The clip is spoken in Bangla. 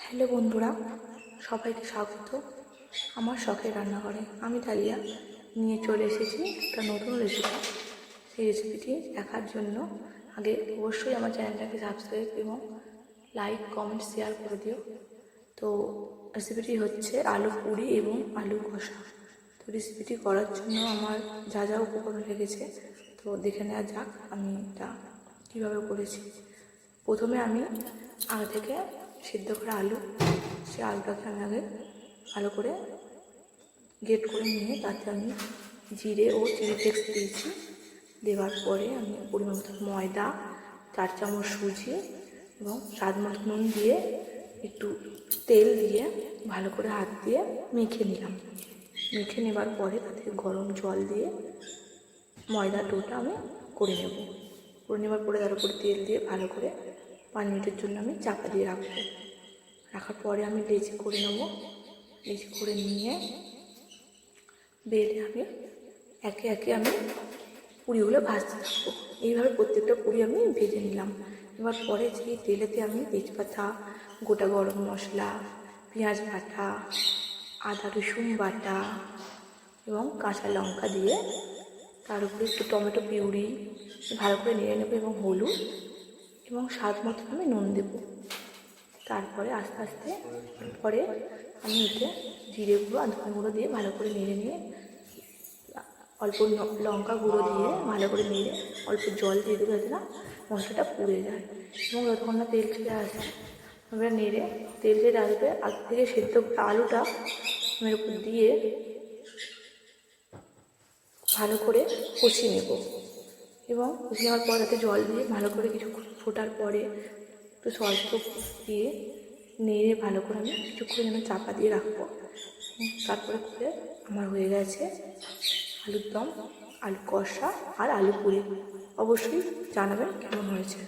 হ্যালো বন্ধুরা, সবাইকে স্বাগত আমার শখের রান্নাঘরে। আমি ডালিয়া নিয়ে চলে এসেছি একটা নতুন রেসিপি। সেই রেসিপিটি দেখার জন্য আগে অবশ্যই আমার চ্যানেলটাকে সাবস্ক্রাইব এবং লাইক, কমেন্ট, শেয়ার করে দিও। তো রেসিপিটি হচ্ছে আলু পুরি এবং আলু কষা। তো রেসিপিটি করার জন্য আমার যা যা উপকরণ লেগেছে তো দেখে নেওয়া যাক আমি এটা কীভাবে করেছি। প্রথমে আমি আগে থেকে সিদ্ধ করা আলু, সে আলুটাকে আমি আগে ভালো করে গ্রেট করে নিয়ে তাতে আমি জিরে ও চিলি ফ্লেক্স দিয়েছি। দেওয়ার পরে আমি পরিমাণ মতো ময়দা, 4 চামচ সুজি এবং স্বাদ মতো নুন দিয়ে একটু তেল দিয়ে ভালো করে হাত দিয়ে মেখে নিলাম। মেখে নেবার পরে তাতে গরম জল দিয়ে ময়দার ডোটা আমি করে নেবার পরে তার উপরে তেল দিয়ে ভালো করে 5 মিনিটের জন্য আমি চাপা দিয়ে রাখার পরে আমি লেচি করে নেব। লেচি করে নিয়ে বেলে আমি একে একে আমি পুরিগুলো ভাজতে থাকবো। এইভাবে প্রত্যেকটা পুরি আমি ভেজে নিলাম। এবার পরে সেই তেলেতে আমি তেজপাতা, গোটা গরম মশলা, পেঁয়াজ বাটা, আদা রসুন বাটা এবং কাঁচা লঙ্কা দিয়ে তার উপরে একটু টমেটো পিউরি ভালো করে নেড়ে নেবো এবং হলুদ এবং স্বাদ মতো আমি নুন দেবো। তারপরে আস্তে আস্তে পরে আমি এতে জিরে গুঁড়ো আর ধনে গুঁড়ো দিয়ে ভালো করে নেড়ে নিয়ে অল্প লঙ্কা গুঁড়ো দিয়ে ভালো করে নেড়ে অল্প জল দিয়ে দেবো যাতে না মশলাটা পুড়ে যায় এবং যতক্ষণ না তেল ছেড়ে আসে আমরা নেড়ে তেল ছেড়ে আসবে আগে থেকে সেদ্ধ আলুটা আমি উপর দিয়ে ভালো করে কষিয়ে নেব এবং কষিয়ে নেওয়ার পর তাতে জল দিয়ে ভালো করে কিছু ফোটার পরে একটু সল্প দিয়ে নেড়ে ভালো করে আমি কিছুক্ষণ যেন চাপা দিয়ে রাখবো। তারপরে করে আমার হয়ে গেছে আলুর দম, আলু কষা আর আলু পুরি। অবশ্যই জানাবেন কেমন হয়েছে।